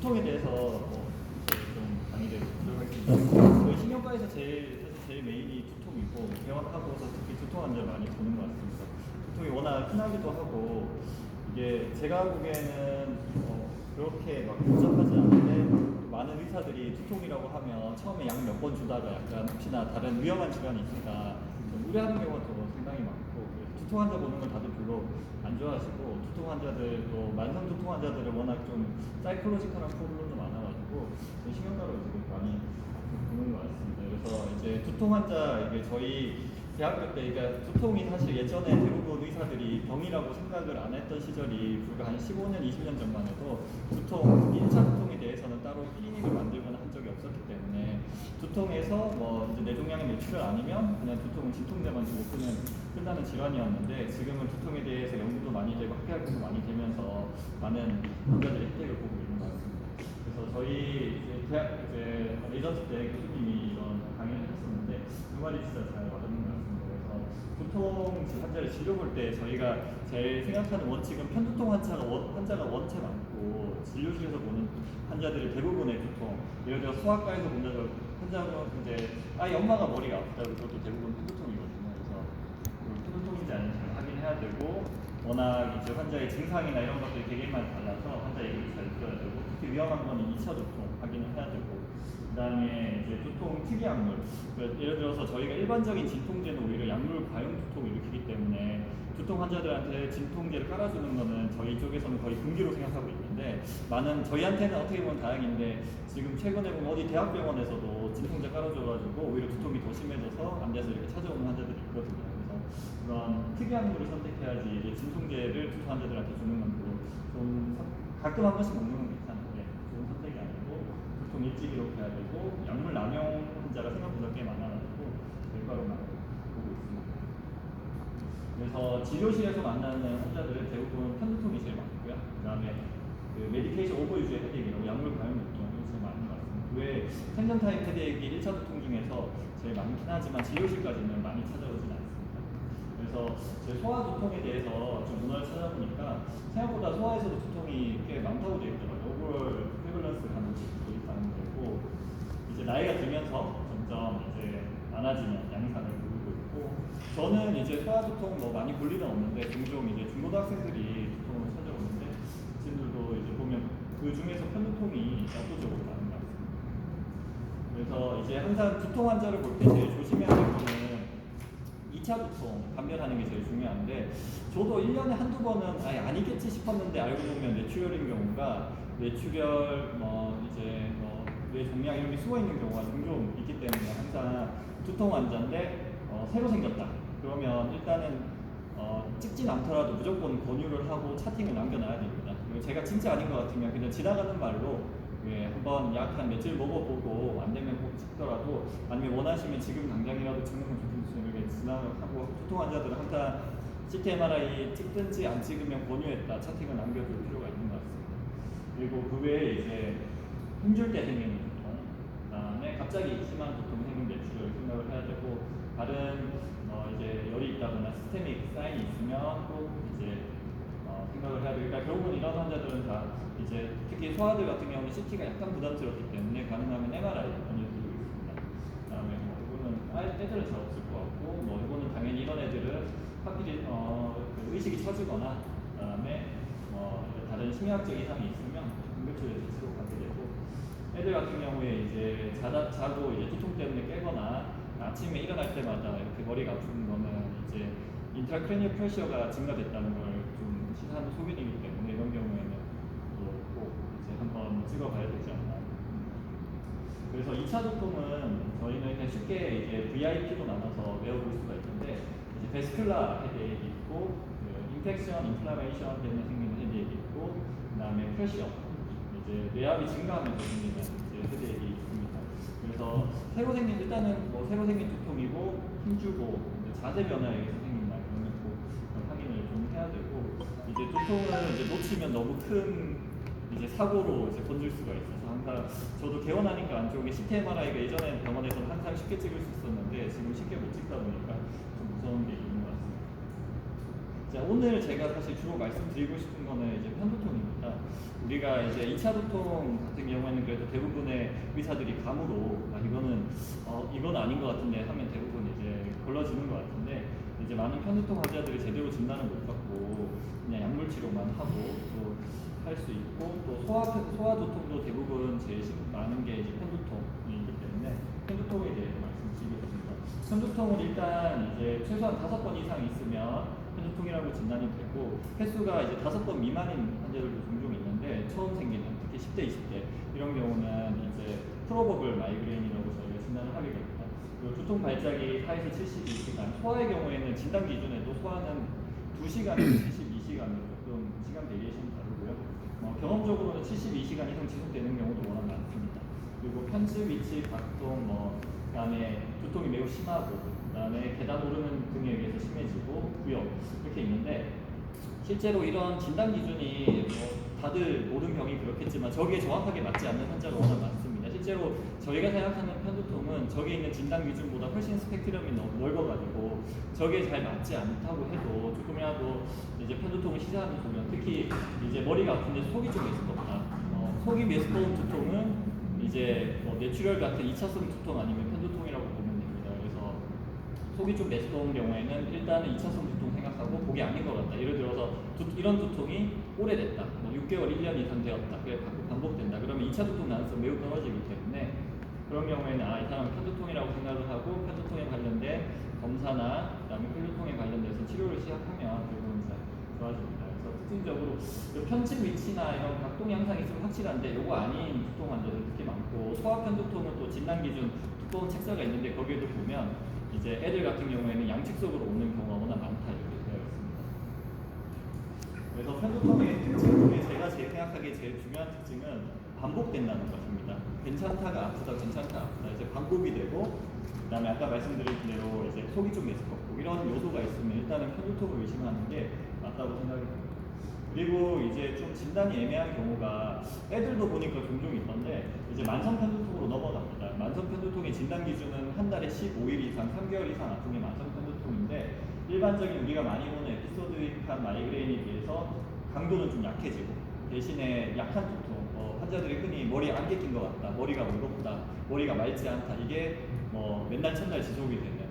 두통에 대해서 좀 강의를 하도록 하겠습니다. 저희 신경과에서 제일 메인이 두통이고 병원하고서 특히 두통 환자 많이 보는 것 같습니다. 두통이 워낙 흔하기도 하고 이게 제가 보기에는 그렇게 막 복잡하지 않은데 많은 의사들이 두통이라고 하면 처음에 약 몇 번 주다가 약간 혹시나 다른 위험한 질환이 있을까 좀 우려하는 경우가 또 상당히 많고 두통 환자 보는 걸 다들 별로 안 좋아하시고 두통 환자들 또 만성 두통 환자들은 워낙 좀 사이콜로지컬한 프로블럼도 많아가지고 신경과로 되게 많이 보는 것 같습니다. 그래서 이제 두통 환자 이게 저희 대학교 때 그러니까 두통이 사실 예전에 대부분 의사들이 병이라고 생각을 안 했던 시절이 불과 한 15년, 20년 전만 해도 두통, 1차 두통에 대해서는 따로 클리닉을 만들거나 한 적이 없었기 때문에 두통에서 뭐 이제 뇌종양의 뇌출혈 아니면 그냥 두통은 진통제만 주고 끝나는 질환이었는데 지금은 두통에 대해서 연구도 많이 되고 학회학도 많이 되면서 많은 환자들의 혜택을 보고 있는 것 같습니다. 그래서 저희 이제 대학 이제 레전스 때 교수님이 이런 강의를 하셨었는데 그 말이 진짜 잘 와닿는 것 같습니다. 두통 환자를 진료 볼 때 저희가 제일 생각하는 원칙은 편두통 환자가 원체 많고 진료실에서 보는 환자들의 대부분의 두통, 예를 들어 소아과에서 본 환자는 이제 엄마가 머리가 아프다고 그것도 대부분 편두통이거든요. 그래서 편두통인지 아닌지 확인해야 되고 워낙 이제 환자의 증상이나 이런 것들이 되게 많이 달라서 환자 얘기를 잘 들어야 되고 특히 위험한 거는 2차 두통 확인을 해야 되고 그 다음에 이제 두통 특이약물 예를 들어서 저희가 일반적인 진통제는 오히려 약물 과용 두통을 일으키기 때문에 두통 환자들한테 진통제를 깔아주는 거는 저희 쪽에서는 거의 금기로 생각하고 있는데 저희한테는 어떻게 보면 다행인데 지금 최근에 보면 어디 대학병원에서도 진통제 깔아줘가지고 오히려 두통이 더 심해져서 앉아서 이렇게 찾아오는 환자들이 있거든요. 그래서 그런 특이약물을 선택해야지 이제 진통제를 두통 환자들한테 주는 건 좀 가끔 한 번씩 먹는 건 괜찮은데 좋은 선택이 아니고 두통 일찍 기록해야 되고 약물 남용 환자가 생각보다 꽤 많아가지고 결과로 보고 있습니다. 그래서 진료실에서 만나는 환자들은 대부분 편두통이 제일 많고요. 그 다음에 그 메디케이션 오버유즈의 헤데이라고 약물 과용 두통이 제일 많은 것 같습니다. 그 외에 텐전 타임 헤데이이 1차 두통 중에서 제일 많긴 하지만 진료실까지는 많이 찾아오진 않습니다. 그래서 제 소아 두통에 대해서 좀 문헌을 찾아보니까 생각보다 소아에서도 두통이 꽤 많다고 되어 있더라고요. 오버롤 프레벌런스 가는 도입하는 되고 이제 나이가 들면서 점점 이제 많아지는 양상을 보이고 있고 저는 이제 소아 두통 뭐 많이 볼 일은 없는데 종종 이제 중고등학생들이 두통을 찾아오는데 그 친구들도 이제 보면 그 중에서 편두통이 압도적으로 많은 것 같습니다. 그래서 이제 항상 두통 환자를 볼 때 제일 조심해야 될 거는 2차 두통 감별하는 게 제일 중요한데 저도 1년에 한두 번은 아니겠지 싶었는데 알고 보면 뇌출혈인 경우가 뇌출혈 뇌종양 이런 게 숨어 있는 경우가 종종 있기 때문에 항상 두통 환자인데 새로 생겼다 그러면 일단은 찍진 않더라도 무조건 권유를 하고 차팅을 남겨놔야 됩니다. 그리고 제가 진짜 아닌 것 같으면 그냥 지나가는 말로 한번 약 한 며칠 먹어보고 안 되면 꼭 찍더라도 아니면 원하시면 지금 당장이라도 찍는 건 좋겠어요. 이렇게 지나가고 두통 환자들은 항상 CT, MRI 찍든지 안 찍으면 권유했다 차팅을 남겨둘 필요가 있는 것 같습니다. 그리고 그 외에 이제 힘줄 때 생기는 두통, 그다음에 갑자기 심한 두통이 생긴 뇌출혈을 생각을 해야 되고 다른 이제 열이 있다거나 시스테믹 사인이 있으면 꼭 이제 생각을 해야 되고 그러니까 결국은 이런 환자들은 다 이제 특히 소아들 같은 경우는 CT가 약간 부담스럽기 때문에 가능하면 MRI 권유드리고 있습니다. 그다음에 이거는 애들은 잘 없을 것 같고 이거는 당연히 이런 애들은 확실히 그 의식이 처지거나 그다음에 다른 심리학적 이상이 있으면 응급처리에 대치로 가게 되고 애들 같은 경우에 이제 자고 이제 두통 때문에 깨거나 아침에 일어날 때마다 이렇게 머리가 아픈 거는 이제 인트라크레니얼 프레셔가 증가됐다는 걸 좀 시사하는 소견이기 때문에 이런 경우에는 꼭 이제 한번 찍어봐야 되지 않나. 그래서 2차 두통은 저희는 그냥 쉽게 이제 VIP로 나눠서 외워볼 수가 있는데 이제 베스큘라 헤드액이 있고 인펙션, 인플라메이션 때문에 생기는 헤드액이 있고 그다음에 프레셔 이제 뇌압이 증가하면서 생기는 이제 헤드액이 있습니다. 그래서 새로 생긴 두통이고 힘주고 자세 변화에 의해서 생긴다 이런 거 확인을 좀 해야 되고 이제 두통을 이제 놓치면 너무 큰 이제 사고로 이제 번질 수가 있어서 항상 저도 개원하니까 안쪽에 CT, MRI가 예전에 병원에서는 항상 쉽게 찍을 수 있었는데 지금 쉽게 못 찍다 보니까 좀 무서운 게 있는 것 같습니다. 자, 오늘 제가 사실 주로 말씀드리고 싶은 거는 이제 편두통입니다. 우리가 이제 2차 두통 같은 경우에는 그래도 대부분의 의사들이 감으로 이건 아닌 것 같은데 하면 대부분 이제 걸러지는 것 같은데 이제 많은 편두통 환자들이 제대로 진단을 못 받고 그냥 약물 치료만 하고 또 할 수 있고 또 소화 두통도 대부분 제일 많은 게 이제 편두통이기 때문에 편두통에 대해서 말씀드리겠습니다. 편두통은 일단 이제 최소한 5번 이상 있으면 편두통이라고 진단이 되고 횟수가 이제 5번 미만인 환자들도 종종 있는데 처음 생기는 특히 10대, 20대 이런 경우는 이제 프로버블 마이그레인이라고 저희가 진단을 하게 됩니다. 그리고 두통 발작이 4에서 72시간, 소화의 경우에는 진단 기준에도 소화는 2시간에서 72시간으로 조금 시간 베리에이션이 다르고요. 경험적으로는 72시간 이상 지속되는 경우도 워낙 많습니다. 그리고 편측, 위치, 각동, 그다음에 두통이 매우 심하고, 그다음에 계단 오르는 등에 의해서 심해지고, 구역 이렇게 있는데 실제로 이런 진단 기준이 다들 모든 병이 그렇겠지만 저기에 정확하게 맞지 않는 환자가 워낙 많습니다. 실제로 저희가 생각하는 편두통은 저기에 있는 진단 기준보다 훨씬 스펙트럼이 너무 넓어가지고 저기에 잘 맞지 않다고 해도 조금이라도 이제 편두통을 시작하는 보면 특히 이제 머리가 아픈데 속이 좀 메스껍다. 속이 메스꺼운 두통은 이제 뇌출혈 같은 2차성 두통 아니면 편두통이라고 보면 됩니다. 그래서 속이 좀 메스꺼운 경우에는 일단은 2차성 두통 생각하고 그게 아닌 것 같다. 예를 들어서 이런 두통이 오래됐다. 6개월, 1년 이상 되었다. 그래 반복된다. 그러면 2차 두통 가능성이 매우 떨어지기 때문에 그런 경우에는 이 사람은 편두통이라고 생각을 하고 편두통에 관련된 검사나 그다음에 편두통에 관련돼서 치료를 시작하면 대부분 잘 좋아집니다. 그래서 특징적으로 편측 위치나 이런 각동 양상이 있으면 확실한데 요거 아닌 두통 환자들 특히 많고 소아 편두통은 또 진단 기준 두꺼운 책자가 있는데 거기에도 보면 이제 애들 같은 경우에는 양측석으로 오는 경우가 워낙 많다 이렇게 되어 있습니다. 그래서 편두통의 특징 중에 제가 생각하기에 제일 중요한 특징은 반복된다는 것입니다. 괜찮다가 아프다, 괜찮다, 아프다. 이제 반복이 되고, 그 다음에 아까 말씀드린 대로 이제 속이 좀 메스껍고 이런 요소가 있으면 일단은 편두통을 의심하는 게 맞다고 생각이 듭니다. 그리고 이제 좀 진단이 애매한 경우가 애들도 보니까 종종 있던데 이제 만성 편두통으로 넘어갑니다. 만성 편두통의 진단 기준은 한 달에 15일 이상, 3개월 이상 아픈 게 만성 편두통인데 일반적인 우리가 많이 보는 에피소드익한 마이그레인에 비해서 강도는 좀 약해지고 대신에 약한 두통, 환자들이 흔히 머리에 안개 낀 것 같다, 머리가 무겁다, 머리가 맑지 않다 이게 맨날 첫날 지속이 되면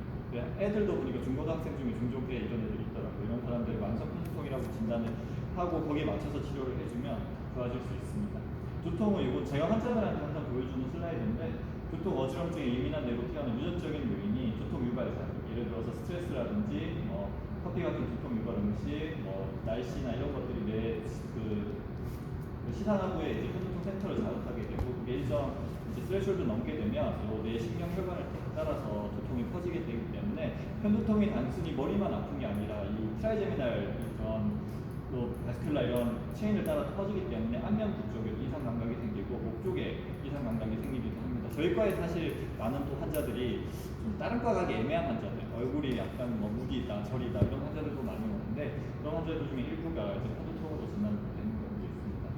애들도 보니까 중고등학생 중에 종종 꽤 이런 애들이 있더라고요. 이런 사람들이 만성 편두통이라고 진단을 하고 거기에 맞춰서 치료를 해주면 좋아질 수 있습니다. 두통은 이건 제가 환자들한테 항상 보여주는 슬라이드인데 두통 어지럼증에 예민한 뇌로 태어난 유전적인 요인이 두통 유발자 예를 들어서 스트레스라든지 커피 같은 두통 유발 음식 날씨나 이런 것들이 그 시상하부에 이제 편두통 센터를 자극하게 되고 그게 일정 이제 스레쇼를 넘게 되면 뇌 신경 혈관을 따라서 두통이 퍼지게 되기 때문에 편두통이 단순히 머리만 아픈 게 아니라 이 트라이제미날 또 바스큘라 이런 체인을 따라 퍼지기 때문에 안면부 쪽에 이상 감각이 생기고 목 쪽에 이상 감각이 생기기도 합니다. 저희 과에 사실 많은 또 환자들이 좀 다른 과 가기 애매한 환자들, 얼굴이 약간 무기다, 저리다 이런 환자들도 많이 오는데 그런 환자들 중에 일부가 이제 편두통으로 진단되는 경우도 있습니다.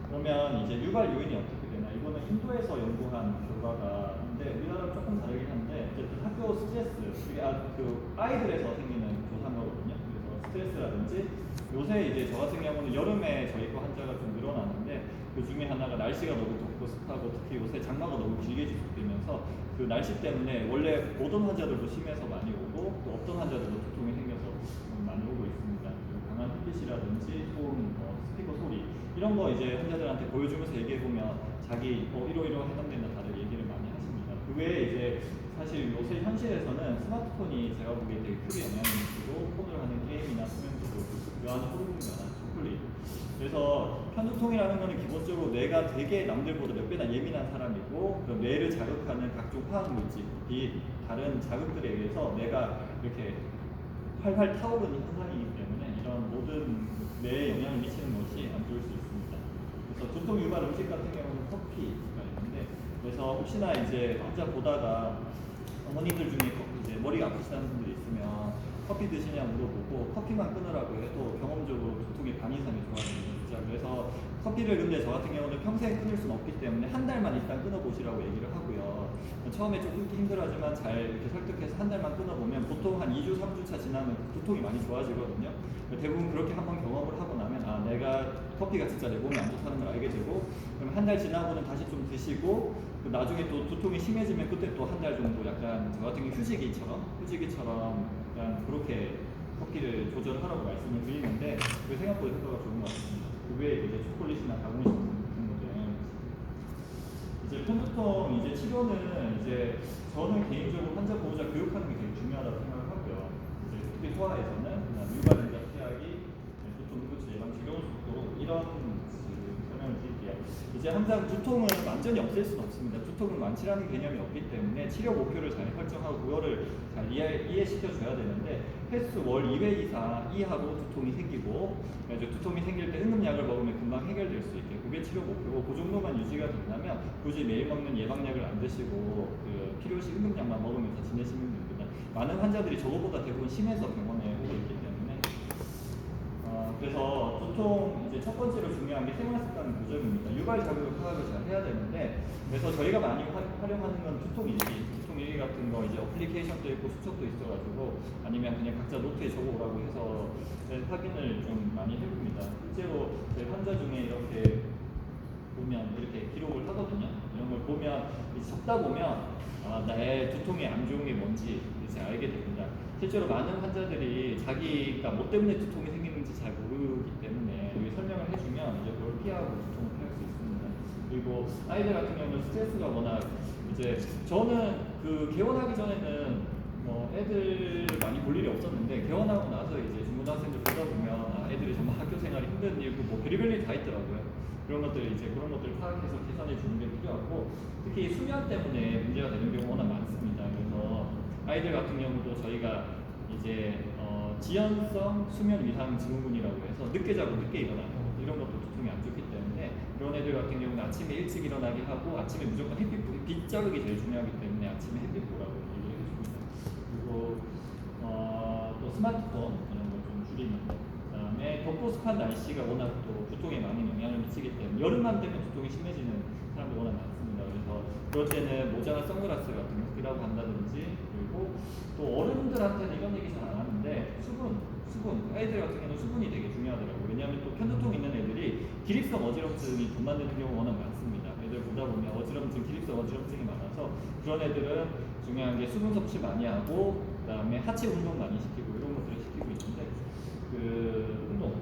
그러면 이제 유발 요인이 어떻게 되나? 이거는 인도에서 연구한 결과가인데 우리나라랑 조금 다르긴 한데 어쨌든 학교 스트레스, 그 아이들에서 생기는 조사인 거거든요. 그래서 스트레스라든지 요새 이제 저 같은 경우는 여름에 저희 거 환자가 좀 늘어나는데 그 중에 하나가 날씨가 너무 덥고 습하고 특히 요새 장마가 너무 길게 지속되면서 그 날씨 때문에 원래 모든 환자들도 심해서 많이 오고 또 어떤 환자들도 두통이 생겨서 많이 오고 있습니다. 강한 햇빛이라든지 소음, 스피커 소리 이런 거 이제 환자들한테 보여주면서 얘기해보면 자기 이러이러 해당된다 다들 얘기를 많이 하십니다. 그 외에 이제 사실 요새 현실에서는 스마트폰이 제가 보기에 되게 크게 영향을 미치고 폰을 하는 게임이나 수면제도 묘한 호르몬 변화, 초콜릿. 그래서 편두통이라는 거는 기본적으로 뇌가 되게 남들보다 몇 배나 예민한 사람이고 그럼 뇌를 자극하는 각종 화학 물질이 다른 자극들에 의해서 뇌가 이렇게 활활 타오르는 현상이기 때문에 이런 모든 뇌에 영향을 미치는 것이 안 좋을 수 있습니다. 그래서 두통 유발 음식 같은 경우는 커피가 있는데 그래서 혹시나 이제 환자 보다가 어머니들 중에 이제 머리가 아프시다는 분들이 있으면 커피 드시냐 물어보고 커피만 끊으라고 해도 경험적으로 두통이 반 이상이 좋아지는 보자. 그래서 커피를 근데 저 같은 경우는 평생 끊을 수는 없기 때문에 한 달만 일단 끊어보시라고 얘기를 하고요. 처음에 좀 끊기 힘들어하지만 잘 이렇게 설득해서 한 달만 끊어보면 보통 한 2주, 3주차 지나면 두통이 많이 좋아지거든요. 대부분 그렇게 한번 경험을 하고 나면 아 내가 커피가 진짜 내 몸에 안 좋다는 걸 알게 되고 그럼 한 달 지나고는 다시 좀 드시고 나중에 또 두통이 심해지면 그때 또 한 달 정도 약간 저 같은 경우 휴지기처럼 약간 그렇게 커피를 조절하라고 말씀을 드리는데 그게 생각보다 효과가 좋은 것 같습니다. 그 외에 이제 초콜릿이나 가공식 같은 것도 영향을 미칩니다. 이제 편두통 이제 치료는 이제 저는 개인적으로 환자 보호자 교육하는 게 되게 중요하다고 생각을 하고요. 이제 특히 소아에서는 그냥 유발인자 피하기, 두통 응급실 예방 지금 속도로 이런 설명을 드릴게요. 이제 항상 두통은 완전히 없앨 수는 없습니다. 두통은 완치라는 개념이 없기 때문에 치료 목표를 잘 설정하고 그거를 잘 이해시켜줘야 되는데 횟수 월 2회 이하로 두통이 생기고 이제 두통이 생길 때 응급약을 먹으면 금방 해결될 수 있게 그게 치료 목표고 그 정도만 유지가 된다면 굳이 매일 먹는 예방약을 안 드시고 그 필요시 응급약만 먹으면서 지내시면 됩니다. 많은 환자들이 저거보다 대부분 심해서 병원에 오고 있기 때문에 그래서 두통 이제 첫 번째로 중요한 게 생활습관 교정입니다. 유발 자극을 파악을 잘 해야 되는데 그래서 저희가 많이 활용하는 건 두통일기 같은 거 이제 어플리케이션도 있고 수첩도 있어가지고 아니면 그냥 각자 노트에 적어오라고 해서 확인을 좀 많이 해봅니다. 실제로 제 환자 중에 이렇게 보면 이렇게 기록을 하거든요. 이런 걸 보면 이제 적다 보면 나의 두통이 안 좋은 게 뭔지 이제 알게 됩니다. 실제로 많은 환자들이 자기가 뭐 때문에 두통이 생기는지 잘 모르기 때문에 여기 설명을 해주면 이제 그걸 피하고 두통을 피할 수 있습니다. 그리고 아이들 같은 경우는 스트레스가 워낙 이제 저는 그 개원하기 전에는 뭐 애들 많이 볼 일이 없었는데 개원하고 나서 이제 중고등학생들 보다 보면 애들이 정말 학교 생활이 힘든 일고 뭐 별의별 일 다 있더라고요. 그런 것들 파악해서 개선해 주는 게 필요하고 특히 수면 때문에 문제가 되는 경우가 워낙 많습니다. 그래서 아이들 같은 경우도 저희가 이제 지연성 수면 위상 증후군이라고 해서 늦게 자고 늦게 일어나는 이런 것도 두통이 안 좋기 때문에 그런 애들 같은 경우는 아침에 일찍 일어나게 하고 아침에 무조건 빛 자극이 제일 중요하기 때문에 아침에 햇빛 보라고 얘기를 해줍니다. 그리고 또 스마트폰 이런 걸 좀 줄이는 거. 그다음에 덥고 습한 날씨가 워낙 또 두통에 많은 영향을 미치기 때문에 여름만 되면 두통이 심해지는 사람도 워낙 많습니다. 그래서 그럴 때는 모자나 선글라스 같은 거 쓰라고 한다든지 그리고 또 어른들한테는 이런 얘기 잘 안 하는데 수분 아이들 같은 경우는 수분이 되게 중요하더라고요. 왜냐하면 또 편두통 있는 애들이 기립성 어지럼증이 돈 만드는 경우가 워낙 많습니다. 애들 보다 보면 기립성 어지럼증이 많아서 그런 애들은 중요한 게 수분 섭취 많이 하고 그다음에 하체 운동 많이 시키고 이런 것들을 시키고 있는데 그리고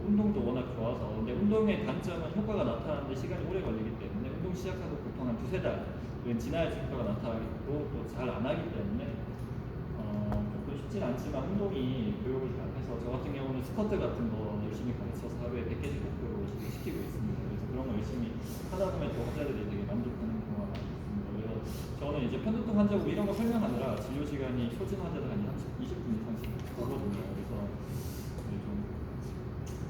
운동도 워낙 좋아서 근데 운동의 단점은 효과가 나타나는데 시간이 오래 걸리기 때문에 운동 시작하고 보통 한 2~3달 지나야지 효과가 나타나고 또 잘 안 하기 때문에 조금 쉽진 않지만 운동이 교육을 잘 해서 저 같은 경우는 스쿼트 같은 거 열심히 가르쳐서 하루에 100개씩 목표로 시키고 있습니다. 그래서 그런 거 열심히 하다 보면 또 환자들이 되게 만족하는 경우가 많이 있습니다. 그래서 저는 이제 편두통 환자고 이런 거 설명하느라 진료 시간이 초진 환자들 한 20분 이상씩 보거든요. 그래서 좀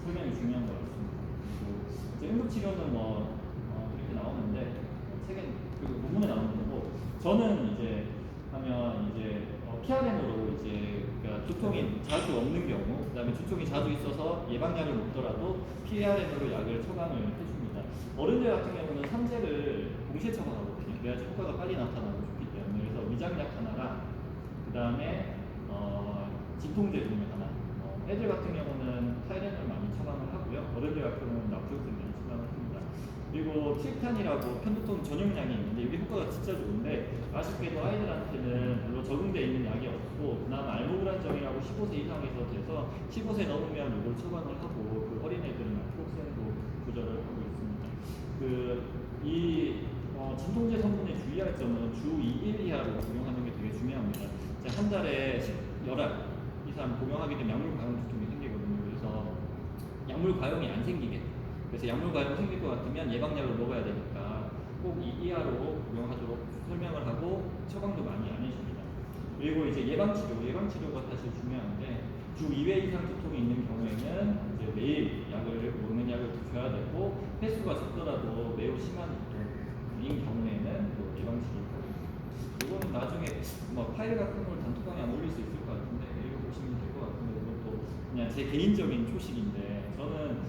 설명이 중요한 것 같습니다. 그리고 이제 응급치료는 이렇게 나오는데 책에 논문에 나오는 거고 저는 이제 하면 이제 PRN으로 이제 그러니까 두통이 자주 없는 경우, 그다음에 두통이 자주 있어서 예방약을 먹더라도 PRN으로 약을 처방을 해줍니다. 어른들 같은 경우는 3제를 동시에 처방하거든요. 그래야지 효과가 빨리 나타나고 좋기 때문에 그래서 위장약 하나랑 그다음에 진통제 종류 하나. 애들 같은 경우는 타이레놀 많이 처방을 하고요. 어른들 같은 경우는 나프로fen 많이 처방을 합니다. 그리고 틸탄이라고 편두통 전용약이 있는데 이게 효과가 진짜 좋은데 아쉽게도 아이들한테는 별로 적응되어 있는 약이 없고 그나마 알모그란정이라고 15세 이상에서 돼서 15세 넘으면 이걸 처방을 하고 그 어린애들은 나프로펜도 조절을 하고 있습니다. 진통제 성분에 주의할 점은 주 2일 이하로 복용하는 게 되게 중요합니다. 한 달에 열알 이상 복용하게 되면 약물 과용 두통이 생기거든요. 그래서 약물 과용이 안 생기게 그래서 약물 과용 생길 것 같으면 예방약을 먹어야 되니까 꼭 이하로 복용하도록 설명을 하고 처방도 많이 안 해줍니다. 그리고 이제 예방치료가 사실 중요한데 주 2회 이상 두통이 있는 경우에는 이제 매일 먹는 약을 줘야 되고 횟수가 적더라도 매우 심한 두통인 경우에는 또 예방치료를 하고 있습니다. 이거는 나중에 파일 같은 걸 단톡방에 안 올릴 수 있을 것 같은데 읽어보시면 될 것 같은데 이것도 그냥 제 개인적인 초식인데 저는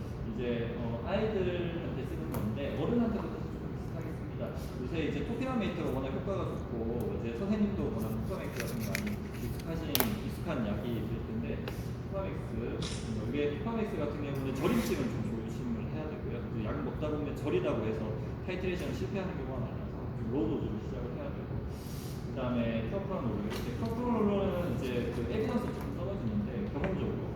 이제 아이들한테 쓰는 건데 어른한테도 사실 조금 비슷하겠습니다. 요새 이제 토피라메이트가 워낙 효과가 좋고 이제 선생님도 워낙 토피라메이트 같은 거 많이 익숙한 약이 될 텐데 토피라맥스 이게 토피라맥스 같은 경우는 저림증은 좀 조심을 해야 되고요. 약을 먹다 보면 저리다고 해서 타이트레이션 실패하는 경우가 많아서 좀 로우 도즈로 시작을 해야 되고 그 다음에 프로프라놀은 이제 그 에비던스 좀 떨어지는데 경험적으로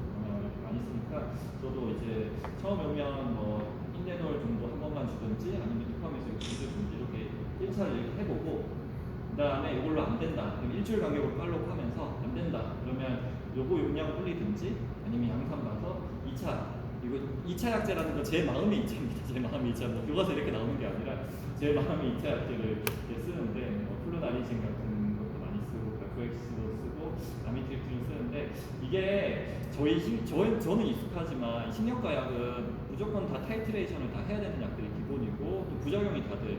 많이 쓰니까 저도 이제 처음에 오면 뭐 인레놀 정도 한 번만 주든지 아니면 토파맥스 주든지 이렇게 1차를 이렇게 해보고 그 다음에 이걸로 안 된다 그럼 일주일 간격으로 팔로우하면서 안 된다 그러면 요거 용량 올리든지 아니면 양산 봐서 2차 이거 2차 약제라는 건 제 마음의 2차입니다. 제 마음의 2차 뭐 교과서 이렇게 나오는 게 아니라 제 마음의 2차 약제를 이렇게 쓰는데 플루나리진 같은 것도 많이 쓰고 백프엑스도 쓰고 아미트립틴도 쓰는데 이게 저는 익숙하지만 신경과 약은 무조건 다 타이트레이션을 다 해야 되는 약들이 기본이고 또 부작용이 다들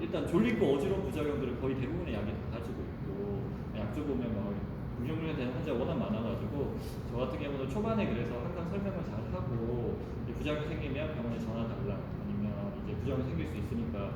일단 졸리고 어지러운 부작용들을 거의 대부분의 약이 다 가지고 있고 약주 보면 막 무용물에 대한 환자가 워낙 많아가지고 저 같은 경우는 초반에 그래서 항상 설명을 잘 하고 부작용 생기면 병원에 전화 달라 아니면 이제 부작용 생길 수 있으니까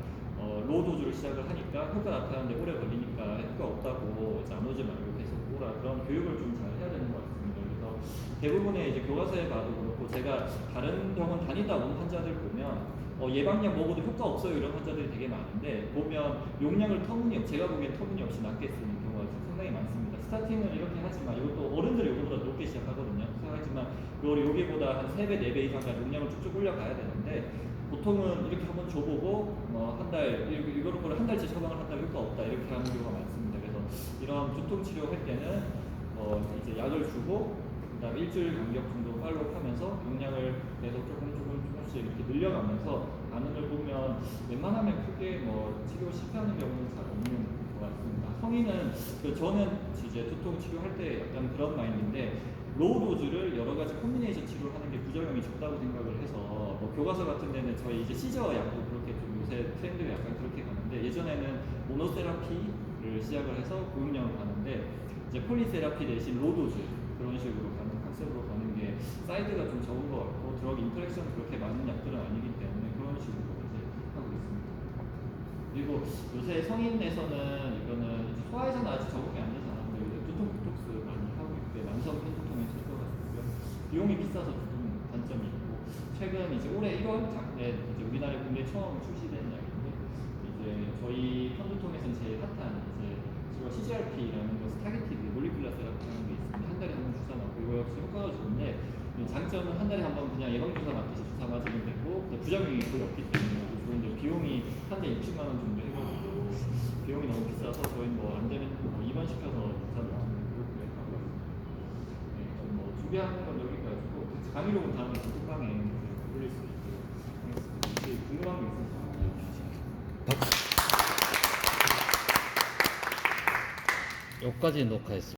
로우 도즈를 시작을 하니까 효과 나타나는데 오래 걸리니까 효과 없다고 이제 안 오지 말고 계속 오라 그런 교육을 좀 잘 해야 되는 것 같습니다. 그래서 대부분의 이제 교과서에 봐도 그렇고 제가 다른 병원 다니다 온 환자들 보면 예방약 먹어도 효과 없어요 이런 환자들이 되게 많은데 보면 용량을 제가 보기엔 터무니없이 낮게 쓰는 경우가 상당히 많습니다. 스타팅은 이렇게 하지만 이것도 어른들이 이거보다 높게 시작하거든요. 하지만 여기보다 한 3배, 4배 이상 용량을 쭉쭉 올려가야 되는데 보통은 이렇게 한번 줘보고 한 달, 이거를 한 달치 처방을 한다면 효과 없다 이렇게 하는 경우가 많습니다. 그래서 이런 두통 치료할 때는 이제 약을 주고 그다음에 일주일 간격 정도 팔로우하면서 용량을 계속 조금씩 이렇게 늘려가면서 반응을 보면 웬만하면 크게 치료 실패하는 경우는 잘 없는 것 같습니다. 성인은 저는 이제 두통 치료할 때 약간 그런 마인드인데 로우 도즈를 여러 가지 콤비네이션 치료를 하는 게 부작용이 적다고 생각을 해서 교과서 같은 데는 저희 이제 시저 약도 그렇게 좀 요새 트렌드가 약간 그렇게 가는데 예전에는 모노세라피를 시작을 해서 고용량으로 가는데 이제 폴리세라피 대신 로우 도즈 그런 식으로 가는 컨셉으로 가는 게 사이드가 좀 적은 것 같고 드럭 인터랙션 그렇게 많은 약들은 아니기 때문에 그런 식으로 이제 하고 있습니다. 그리고 요새 성인에서는 이거는 이제 소아에서는 아직 적응이 안 되지 않았는데 요새 두통 보톡스 많이 하고 있고 만성 偏두통에 치료가지고요. 비용이 비싸서 좀 단점이 있고 최근 이제 올해 1월 작년에 이제 우리나라에 국내 처음 출시된 약인데 이제 저희 편두통에서는 제일 핫한 이제 CGRP라는 거 스타게티드 몰리큘러 세라피라는 게 있습니다. 한 달에 한 번 주사 맞고 이거 역시 효과가 좋은데 장점은 한 달에 한 번 그냥 예방주사 맞듯이 주사 맞으면 되고 부작용이 거의 없기 때문에 그런데 비용이 한 대 60만 원 정도 해가지고 비용이 너무 비싸서 저희 안 되면 입원시켜서 주사 맞으면 그렇게 하고 있습니다. 네, 준비하는 건 여기까지고 강의록은 다음에 단톡방에 올릴 수 있도록 하겠습니다. 궁금한 게 있어서 여기까지 녹화했습니다.